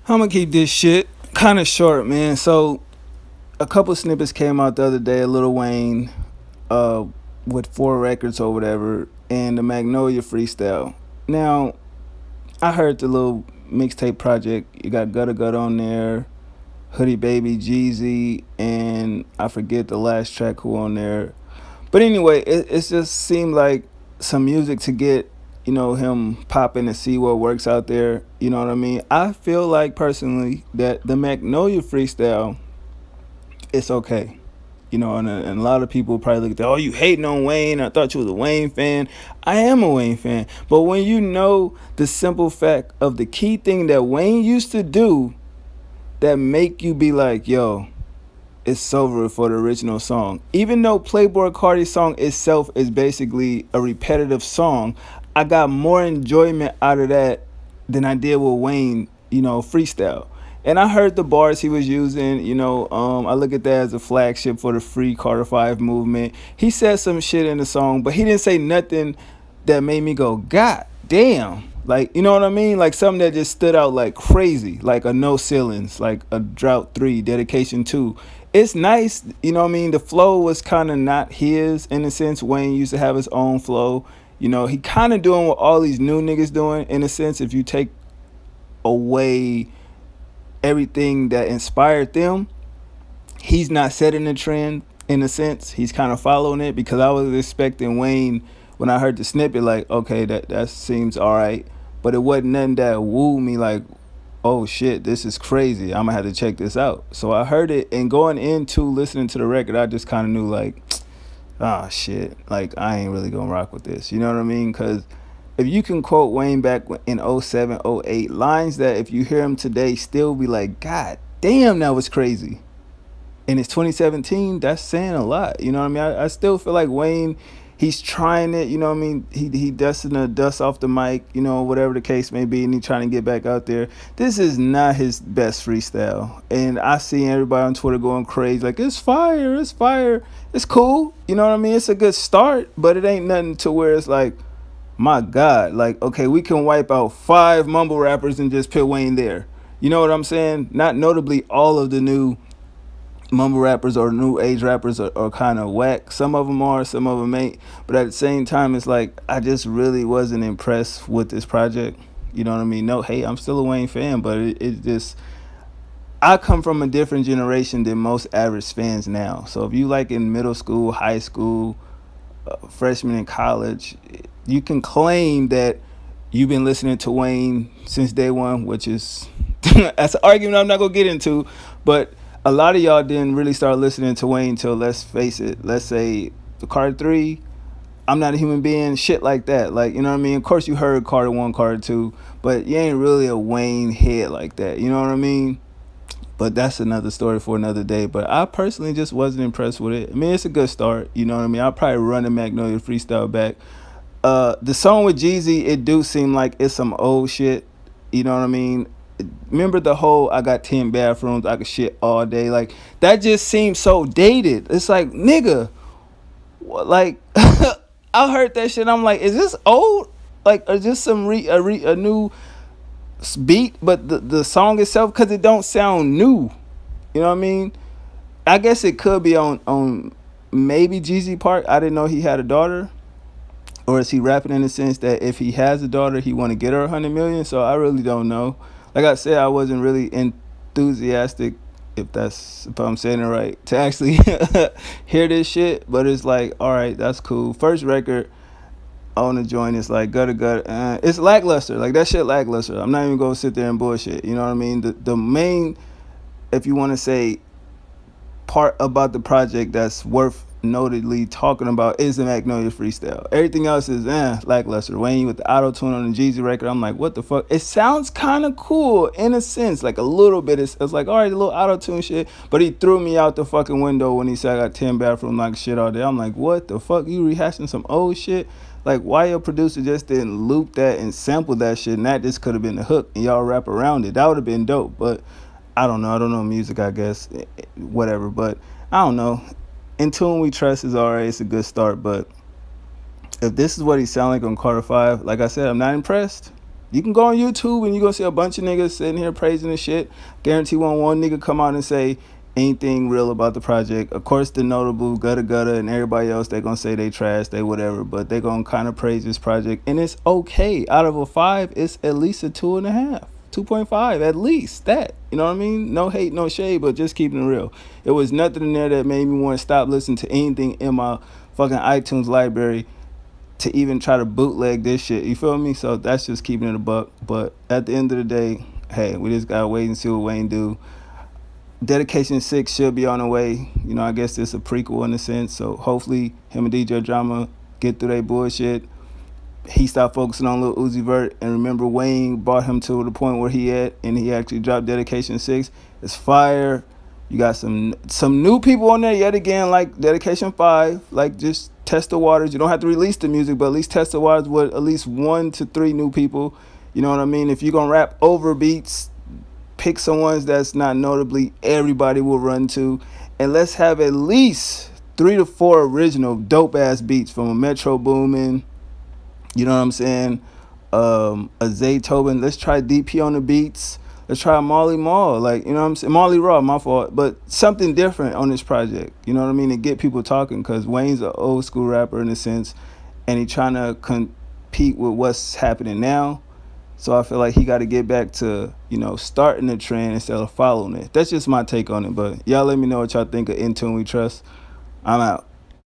I'm gonna keep this shit kind of short, man. So a couple snippets came out the other day. A Lil Wayne, uh, with 4 records or whatever, and the Magnolia freestyle. Now I heard the little mixtape project. You got Gutta Gutta on there, Hoodie Baby, Jeezy, and I forget the last track who on there. But anyway, it just seemed like some music to get, him popping and see what works out there. You know what I mean? I feel like personally that the Magnolia freestyle, it's okay. And a lot of people probably look at that, oh, you hating on Wayne. I thought you was a Wayne fan. I am a Wayne fan. But when you know the simple fact of the key thing that Wayne used to do that make you be like, yo, it's over for the original song. Even though Playboy Cardi's song itself is basically a repetitive song, I got more enjoyment out of that than I did with Wayne, freestyle. And I heard the bars he was using, I look at that as a flagship for the free Carter 5 movement. He said some shit in the song, but he didn't say nothing that made me go, God damn. Like, you know what I mean? Like something that just stood out like crazy, like a No Ceilings, like a Drought 3, Dedication 2. It's nice, you know what I mean? The flow was kind of not his in a sense. Wayne used to have his own flow. He kind of doing what all these new niggas doing in a sense. If you take away everything that inspired them, he's not setting the trend in a sense. He's kind of following it because I was expecting Wayne when I heard the snippet, like, okay, that seems all right, but it wasn't nothing that wooed me like, oh shit, this is crazy. I'm gonna have to check this out. So I heard it, and going into listening to the record, I just kind of knew like, ah shit, like I ain't really gonna rock with this. You know what I mean? Because if you can quote Wayne back in '07, '08, lines that if you hear him today still be like, God damn, that was crazy. And it's 2017, that's saying a lot. You know what I mean? I still feel like Wayne, he's trying it, you know what I mean? He dusting the dust off the mic, whatever the case may be, and he trying to get back out there. This is not his best freestyle. And I see everybody on Twitter going crazy, like, it's fire, it's fire. It's cool, you know what I mean? It's a good start, but it ain't nothing to where it's like, my God, like, okay, we can wipe out 5 mumble rappers and just put Wayne there. You know what I'm saying? Not notably all of the new mumble rappers or new age rappers are kind of whack. Some of them are, some of them ain't. But at the same time, it's like I just really wasn't impressed with this project. You know what I mean? No, hey, I'm still a Wayne fan, but it just, I come from a different generation than most average fans now. So if you like in middle school, high school, freshman in college, you can claim that you've been listening to Wayne since day one, which is that's an argument I'm not gonna get into, but a lot of y'all didn't really start listening to Wayne until, let's face it, let's say the Carter 3, I'm Not a Human Being, shit like that. Like, you know what I mean? Of course you heard Carter 1, Carter 2, but you ain't really a Wayne head like that. You know what I mean? But that's another story for another day. But I personally just wasn't impressed with it. I mean, it's a good start. You know what I mean? I'll probably run the Magnolia freestyle back. The song with Jeezy, it do seem like it's some old shit. You know what I mean? Remember the whole I got 10 bathrooms, I could shit all day. Like, that just seems so dated. It's like, nigga, what, like, I heard that shit. I'm like, is this old? Like, or just some a new beat? But the song itself, because it don't sound new. You know what I mean? I guess it could be on maybe Jeezy part. I didn't know he had a daughter. Or is he rapping in the sense that if he has a daughter, he want to get her 100 million? So I really don't know. Like I said, I wasn't really enthusiastic, if I'm saying it right, to actually hear this shit. But it's like, all right, that's cool. First record on the joint is like Gutta Gutta. It's lackluster. Like, that shit lackluster. I'm not even gonna sit there and bullshit. You know what I mean? The main, if you want to say, part about the project that's worth notedly talking about is the Magnolia freestyle. Everything else is lackluster. Wayne with the auto tune on the Jeezy record, I'm like, what the fuck? It sounds kind of cool in a sense, like a little bit. It's like, all right, a little auto tune shit, but he threw me out the fucking window when he said I got 10 bathrooms like shit all day. I'm like, what the fuck? You rehashing some old shit? Like, why your producer just didn't loop that and sample that shit, and that just could have been the hook and y'all rap around it? That would have been dope. But I don't know. I don't know music, I guess. Whatever. But I don't know. In Tune We Trust is alright. It's a good start. But if this is what he sound like on Carter 5, like I said, I'm not impressed. You can go on YouTube and you gonna see a bunch of niggas sitting here praising the shit. Guarantee one nigga come out and say anything real about the project. Of course, the notable Gutta and everybody else, they gonna say they trash, they whatever, but they gonna kind of praise this project, and it's okay. Out of a 5, it's at least a 2.5. 2.5 at least that, you know what I mean? No hate, no shade, but just keeping it real. It was nothing in there that made me want to stop listening to anything in my fucking iTunes library to even try to bootleg this shit. You feel me? So that's just keeping it a buck. But at the end of the day, hey, we just gotta wait and see what Wayne do. Dedication 6 should be on the way. You know, I guess it's a prequel in a sense. So hopefully him and DJ Drama get through their bullshit. He stopped focusing on Lil Uzi Vert, and remember Wayne brought him to the point where he at, and he actually dropped Dedication 6. It's fire. You got some new people on there yet again, like Dedication 5. Like, just test the waters. You don't have to release the music, but at least test the waters with at least 1 to 3 new people. You know what I mean? If you're gonna rap over beats, pick some ones that's not notably everybody will run to, and let's have at least 3 to 4 original dope ass beats from a Metro Boomin. You know what I'm saying? A Zay Tobin. Let's try DP on the beats. Let's try Marley Marl. Like, you know what I'm saying? Marley Raw, my fault. But something different on this project. You know what I mean? To get people talking, because Wayne's an old school rapper in a sense, and he trying to compete with what's happening now. So I feel like he got to get back to, you know, starting the trend instead of following it. That's just my take on it. But y'all let me know what y'all think of In Tune We Trust. I'm out.